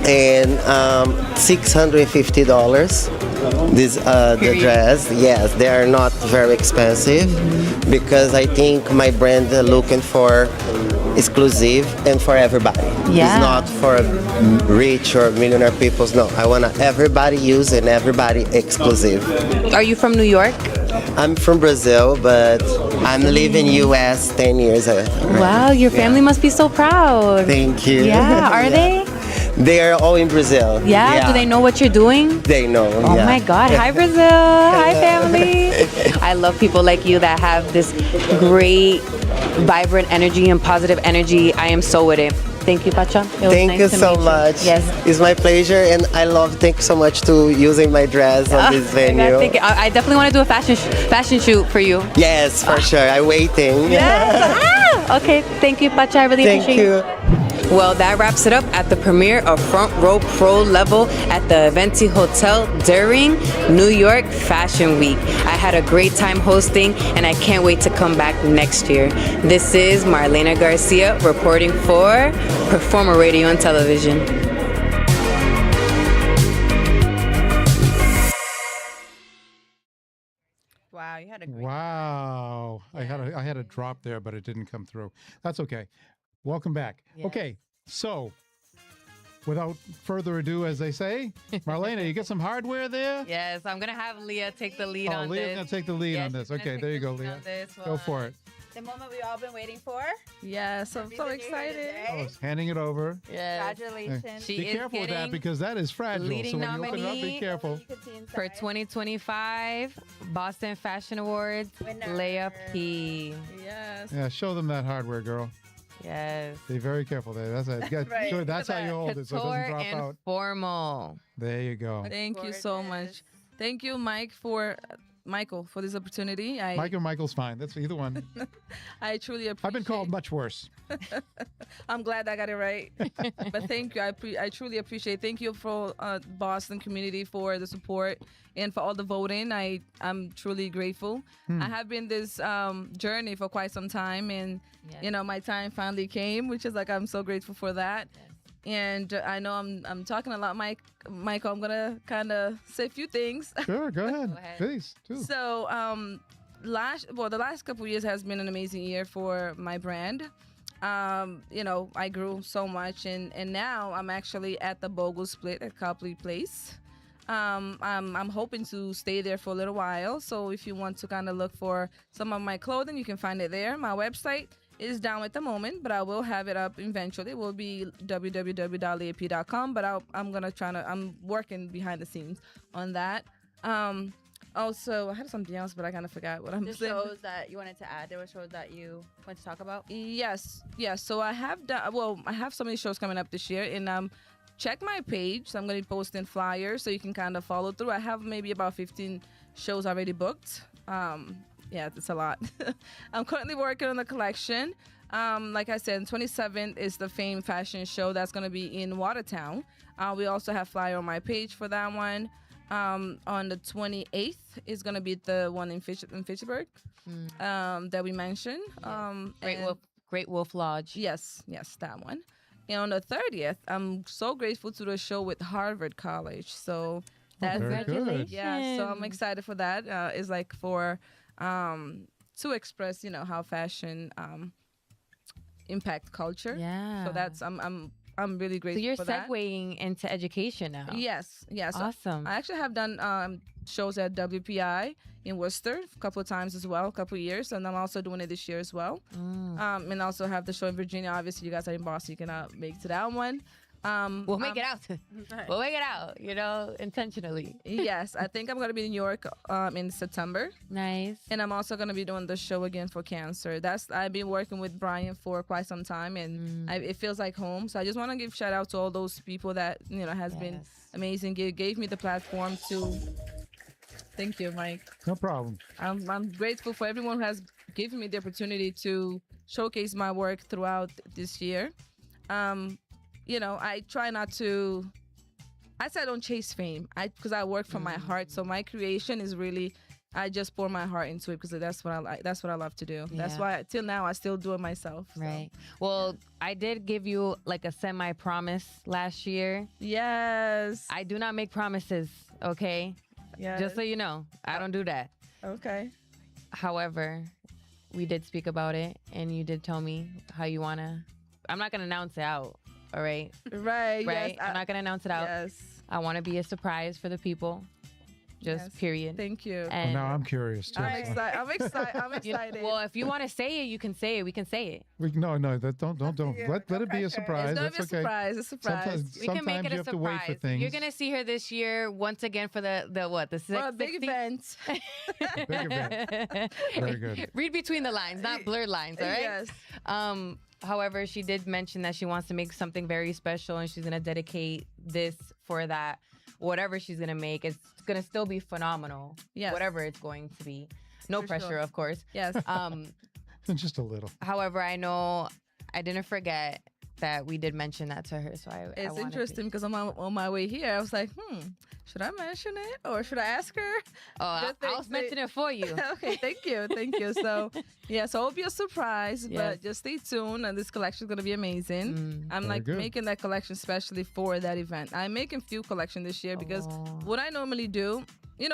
And $650. The dress, yes, they are not very expensive, because I think my brand looking for exclusive and for everybody. Yeah. It's not for rich or millionaire people. No, I want everybody use and everybody exclusive. Are you from New York? I'm from Brazil, but I'm living U.S. 10 years. Wow, your family must be so proud. Thank you. Yeah, are they? They are all in Brazil. Yeah? Do they know what you're doing? They know. Oh my God. Hi, Brazil. Hi, family. I love people like you that have this great, vibrant energy and positive energy. I am so with it. Thank you, Pacha. Thank you so much. Yes. It's my pleasure, and thank you so much to using my dress on this venue. I definitely want to do a fashion shoot for you. Yes, for sure. I'm waiting. Yes. Okay. Thank you, Pacha. I really appreciate it. Well, that wraps it up at the premiere of Front Row Pro Level at the Venti Hotel during New York Fashion Week. I had a great time hosting, and I can't wait to come back next year. This is Marlena Garcia reporting for Performer Radio and Television. Wow, you had a great Wow. Yeah. I had a drop there, but it didn't come through. That's okay. Welcome back. Yes. Okay, so without further ado, as they say, Marlena, you get some hardware there? Yes, I'm gonna have Liya take the lead on Leah's this. gonna take the lead on Yes, this. she's gonna Okay, take there you the go, lead Leah. on this Go for it. The moment we've all been waiting for. Yes, I'm so excited. Oh, handing it over. Yes. Congratulations. She Be is careful with that, getting because that is fragile. leading So when you open it up, be nominee careful. You could see inside. for 2025 Boston Fashion Awards, Winner. Lleya P. Yes. Yeah, show them that hardware, girl. Yes. Be very careful there. That's it. Get, Right. sure, that's how you hold it, so it doesn't Couture drop and out. formal. There you go. Thank you so much. Gorgeous. Thank you, Michael, for this opportunity. Michael's fine. That's either one. I truly appreciate. I've been called much worse. I'm glad I got it right. But thank you. I truly appreciate. Thank you for Boston community for the support and for all the voting. I'm truly grateful. I have been this journey for quite some time, and Yes. my time finally came, which is I'm so grateful for that. Yes. And I know I'm talking a lot, Michael. I'm gonna kind of say a few things. Sure, go ahead. Go ahead. Please, do. So, the last couple years has been an amazing year for my brand. I grew so much, and now I'm actually at the Bogle Split at Copley Place. I'm hoping to stay there for a little while. So if you want to kind of look for some of my clothing, you can find it there. My website is down at the moment, but I will have it up eventually. It will be www.leyap.com, but I'm working behind the scenes on that. Also, I had something else, but I kind of forgot what I'm The saying. shows that you wanted to add. There were shows that you want to talk about. Yes. So I have done. Well, I have so many shows coming up this year, and check my page. So I'm going to be posting flyers, so you can kind of follow through. I have maybe about 15 shows already booked. Yeah, it's a lot. I'm currently working on the collection. Like I said, 27th is the Fame Fashion Show. That's going to be in Watertown. We also have flyer on my page for that one. On the 28th is going to be the one in Fitchburg that we mentioned. Great Wolf Lodge. Yes, that one. And on the 30th, I'm so grateful to the show with Harvard College. So that's very good. Yeah, so I'm excited for that. It's like for to express, how fashion impact culture. Yeah. So that's I'm really grateful. So you're for that. segueing into education now. Yes. Awesome. I actually have done shows at WPI in Worcester a couple of times as well, a couple of years, and I'm also doing it this year as well. And also have the show in Virginia. Obviously, you guys are in Boston, you cannot make it to that one. We'll make it out. We'll make it out, intentionally. Yes, I think I'm going to be in New York in September. Nice. And I'm also going to be doing the show again for cancer. I've been working with Brian for quite some time, and it feels like home. So I just want to give shout out to all those people that, has been amazing. Gave me the platform to... Thank you, Mike. No problem. I'm grateful for everyone who has given me the opportunity to showcase my work throughout this year. I try not to. I said I don't chase fame. Because I work from my heart. So my creation is really, I just pour my heart into it because that's what I like. That's what I love to do. Yeah. That's why till now I still do it myself. So. Right. Well, I did give you like a semi-promise last year. Yes. I do not make promises. Okay. Yeah. Just so you know, I don't do that. Okay. However, we did speak about it, and you did tell me how you wanna. I'm not gonna announce it out. All right. Right. Right. Yes, I'm not gonna announce it out. Yes. I want to be a surprise for the people. Just period. Thank you. And Now I'm curious too. I'm excited. I'm excited. well, if you want to say it, you can say it. We can say it. No, don't. Let it be a surprise. It's gonna That's be a okay. surprise. A surprise. We can make it you a have to surprise. wait for things. You're gonna see her this year once again for the For a big 60? event. Big event. Very good. Read between the lines, not blurred lines. All right. Yes. However, she did mention that she wants to make something very special, and she's gonna dedicate this for that. Whatever she's gonna make, it's gonna still be phenomenal. Yes. Whatever it's going to be. No For pressure, sure. of course. Yes. Just a little. However, I know I didn't forget that we did mention that to her. So I It's wanted interesting because on my way here, I was like, should I mention it or should I ask her? I was mentioning it for you. Okay, thank you. So, so it'll be a surprise, Yes. but just stay tuned. And this collection is going to be amazing. I'm Very good. making that collection especially for that event. I'm making few collection this year because what I normally do,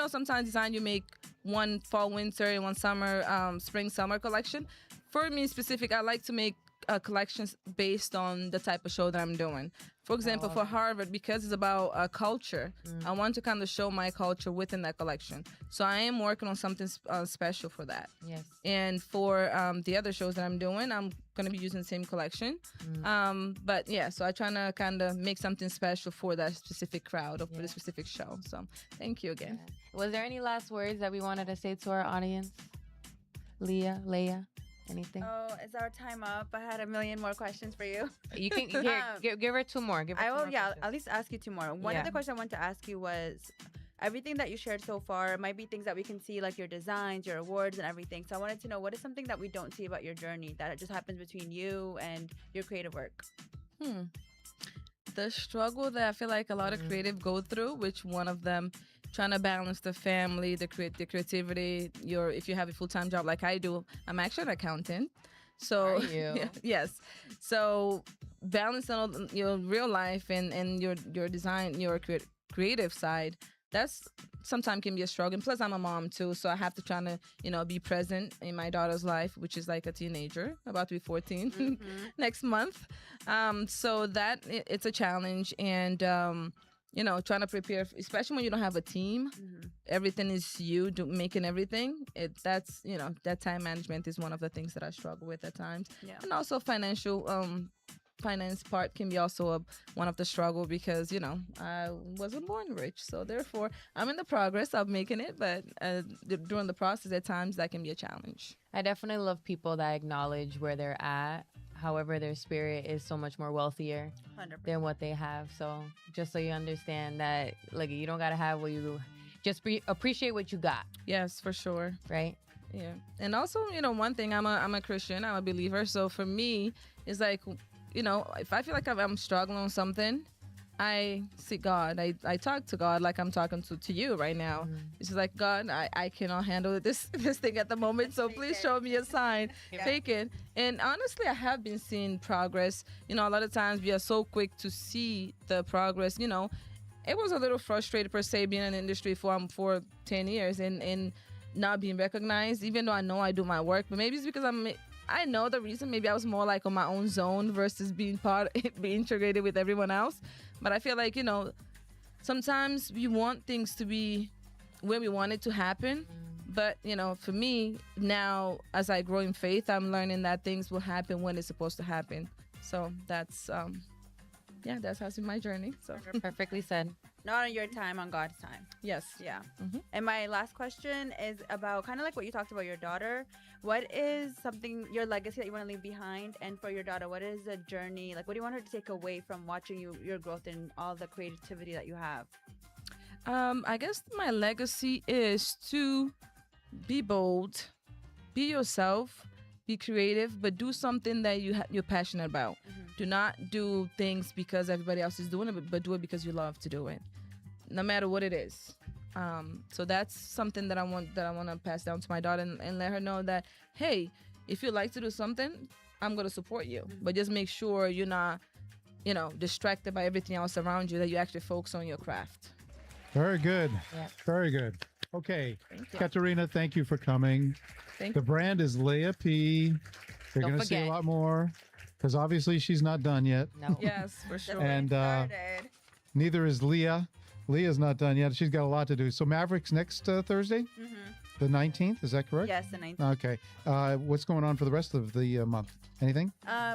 sometimes design you make one fall, winter, and one summer, spring, summer collection. For me specific, I like to make collections based on the type of show that I'm doing. For example, for Harvard, because it's about culture, I want to kind of show my culture within that collection. So I am working on something special for that. Yes. And for the other shows that I'm doing, I'm going to be using the same collection. But yeah, so I try to kind of make something special for that specific crowd or for the specific show. So thank you again. Was there any last words that we wanted to say to our audience? Lleya, anything? Oh, is our time up? I had a million more questions for you. You can give her two more. Give her I two will, more yeah, questions. at least ask you two more. One Yeah. other question I wanted to ask you was everything that you shared so far might be things that we can see, like your designs, your awards, and everything. So I wanted to know, what is something that we don't see about your journey that just happens between you and your creative work? The struggle that I feel like a lot of creative go through, which one of them trying to balance the family, the creativity. If you have a full-time job like I do, I'm actually an accountant. So Are you? yes. So balancing your real life and your design, your creative side, that's sometimes can be a struggle. And plus, I'm a mom too, so I have to try to be present in my daughter's life, which is like a teenager, about to be 14 next month. So that it's a challenge, and trying to prepare, especially when you don't have a team. Everything is you making everything. That time management is one of the things that I struggle with at times, and also finance part can be also one of the struggle because I wasn't born rich, so therefore I'm in the progress of making it, but during the process at times that can be a challenge. I definitely love people that acknowledge where they're at. However, their spirit is so much more wealthier 100%. than what they have. So just so you understand that, like, you don't gotta have what you. Just appreciate what you got. Yes, for sure. Right. Yeah. And also, one thing, I'm a Christian, I'm a believer. So for me, it's like, if I feel like I'm struggling on something, I seek God. I talk to God like I'm talking to you right now. It's just like, God, I cannot handle this thing at the moment, so please show me a sign. Fake it. And honestly, I have been seeing progress. A lot of times we are so quick to see the progress. It was a little frustrated per se being in the industry for 10 years and not being recognized, even though I know I do my work. But maybe it's because I know the reason. Maybe I was more like on my own zone versus being integrated with everyone else. But I feel like, sometimes we want things to be where we want it to happen. But, for me, now, as I grow in faith, I'm learning that things will happen when it's supposed to happen. So that's, that's how been my journey. So Perfectly said. Not on your time, on God's time. yes. Yeah. And my last question is about kind of like what you talked about your daughter. What is your legacy that you want to leave behind? And for your daughter, what is a journey? Like, what do you want her to take away from watching your growth and all the creativity that you have? I guess my legacy is to be bold, be yourself, be creative, but do something that you're passionate about. Do not do things because everybody else is doing it, but do it because you love to do it, no matter what it is. So that's something that I want to pass down to my daughter and let her know that, hey, if you like to do something, I'm going to support you, but just make sure you're not, distracted by everything else around you, that you actually focus on your craft. Very good. Yeah. Very good. Okay. Thank you. Katerina, thank you for coming. Thank The you. brand is Lleya P. You're Don't going to see a forget. lot more because obviously she's not done yet. No. Yes, for sure. And Started. neither is Liya. Liya's not done yet. She's got a lot to do. So Mavericks next Thursday, the 19th. Is that correct? Yes, the 9th. Okay. What's going on for the rest of the month? Anything?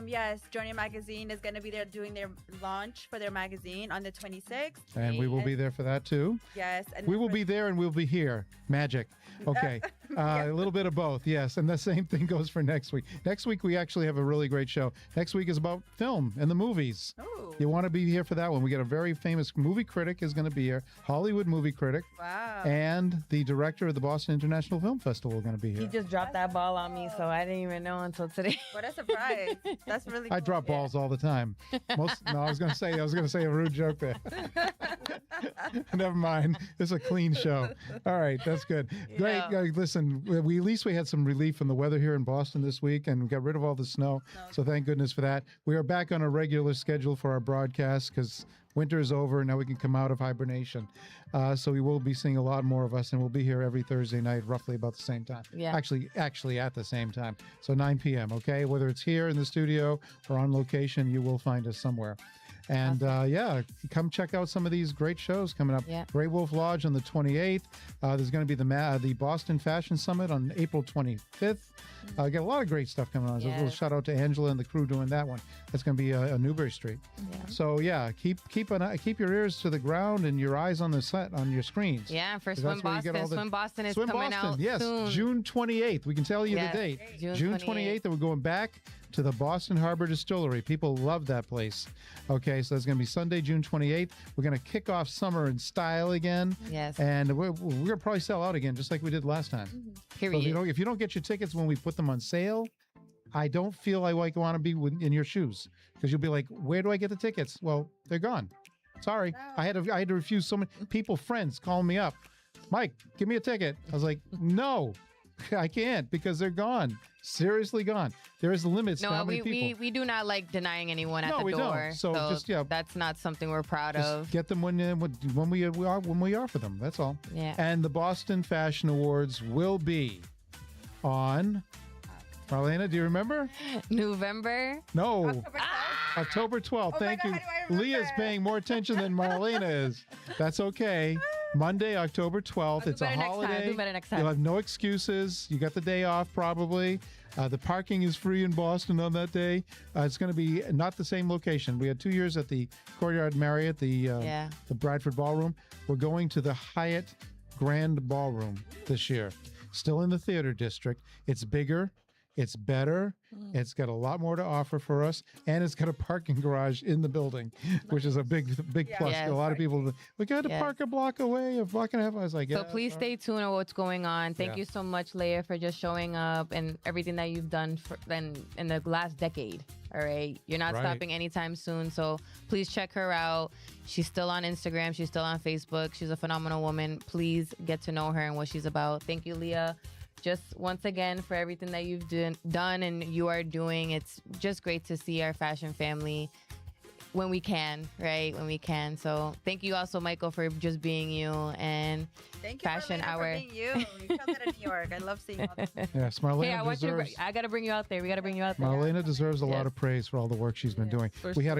Yes, Journey Magazine is going to be there doing their launch for their magazine on the 26th. And we will be there for that too. Yes. And We will be there and we'll be here. Magic. Okay. A little bit of both. Yes. And the same thing goes for next week. Next week, we actually have a really great show. Next week is about film and the movies. Ooh. You want to be here for that one. We got a very famous movie critic is going to be here, Hollywood movie critic, Wow. and the director of the Boston International Film Festival are going to be He here. just dropped that ball on me, so I didn't even know until today. What a surprise. That's really cool. I drop balls all the time. I was going to say a rude joke there. Never mind. It's a clean show. All right, that's good. Great. Yeah. Listen, at least we had some relief from the weather here in Boston this week, and we got rid of all the snow. So thank goodness for that. We are back on a regular schedule for our broadcast because winter is over and now we can come out of hibernation. So we will be seeing a lot more of us, and we'll be here every Thursday night, roughly about the same time. Yeah. Actually at the same time. So 9 p.m. Okay, whether it's here in the studio or on location, you will find us somewhere. And come check out some of these great shows coming up. Yeah. Grey Wolf Lodge on the 28th. There's going to be the Boston Fashion Summit on April 25th. Got a lot of great stuff coming on. So a little Yes. shout out to Angela and the crew doing that one. That's going to be on Newbury Street. Yeah. So keep your ears to the ground and your eyes on the set on your screens. Yeah, for 'Cause Swim that's where you get Boston. all the- Swim Boston is Swim coming Boston, out yes, soon. June 28th. We can tell you Yes, the date. June 28th, and we're going back to the Boston Harbor Distillery. People love that place. Okay, so it's going to be Sunday, June 28th. We're going to kick off summer in style again. Yes. And we're going to probably sell out again, just like we did last time. So Period. if you don't get your tickets when we put them on sale, I don't feel like I want to be in your shoes, because you'll be like, where do I get the tickets? Well, they're gone. Sorry. No. I had to refuse so many people, friends calling me up. Mike, give me a ticket. I was like, no, I can't, because they're gone. Seriously gone. There is limits to how No, many people. we do not like denying anyone at No, the we don't. door. So just, that's not something we're proud Just of. get them when we offer them. That's all. Yeah. And the Boston Fashion Awards will be on. Marlena, do you remember? November. No, October 12th? October 12th. Oh my Thank God, you. how do I remember? Leah's paying more attention than Marlena is. That's okay. Monday, October 12th. I'll do It's a better next time. holiday. Do better next time. You'll have no excuses. You got the day off probably. The parking is free in Boston on that day. It's going to be not the same location. We had 2 years at the Courtyard Marriott, the Bradford Ballroom. We're going to the Hyatt Grand Ballroom this year. Still in the theater district. It's bigger. It's better. It's got a lot more to offer for us, and it's got a parking garage in the building, which is a big plus. Yes. A lot of people, we got to park a block away, a block and a half. I was like, so please stay tuned on what's going on. Thank you so much, Lleya, for just showing up and everything that you've done in the last decade. All right. You're not stopping anytime soon. So please check her out. She's still on Instagram. She's still on Facebook. She's a phenomenal woman. Please get to know her and what she's about. Thank you, Lleya. Just once again for everything that you've done and you are doing. It's just great to see our fashion family when we can, right? When we can. So thank you also, Michael, for just being you and thank you, Fashion Marlena, Hour. for being you. You come to New York. I love seeing all this. Yes, Marlena Hey, I want you to, deserves. I got to bring you out there. We got to bring you out there. Marlena deserves a lot of praise for all the work she's been doing.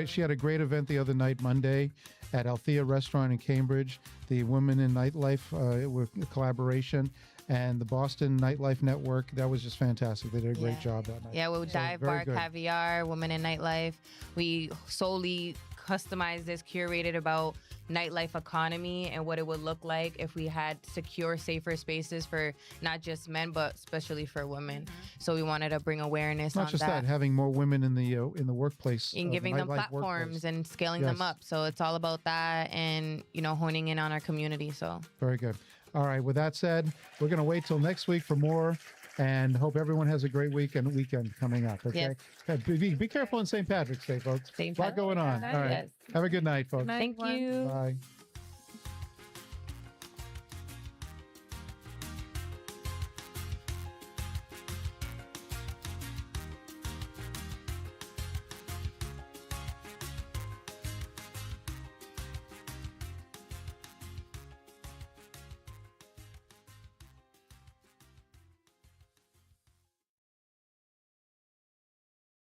She had a great event the other night, Monday, at Althea Restaurant in Cambridge. The Women in Nightlife with collaboration. And the Boston Nightlife Network, that was just fantastic. They did a great job that night. Yeah, with Dive Bar Caviar, Women in Nightlife. We solely customized this, curated about nightlife economy and what it would look like if we had secure, safer spaces for not just men, but especially for women. So we wanted to bring awareness on Not just that. that, having more women in the workplace. And giving them nightlife platforms workplace. and scaling them up. So it's all about that and, honing in on our community. So Very good. All right. With that said, we're going to wait till next week for more and hope everyone has a great weekend coming up. Okay. Be careful on St. Patrick's Day, folks. A lot going on. All right. Have a good night, folks. Thank you. Bye.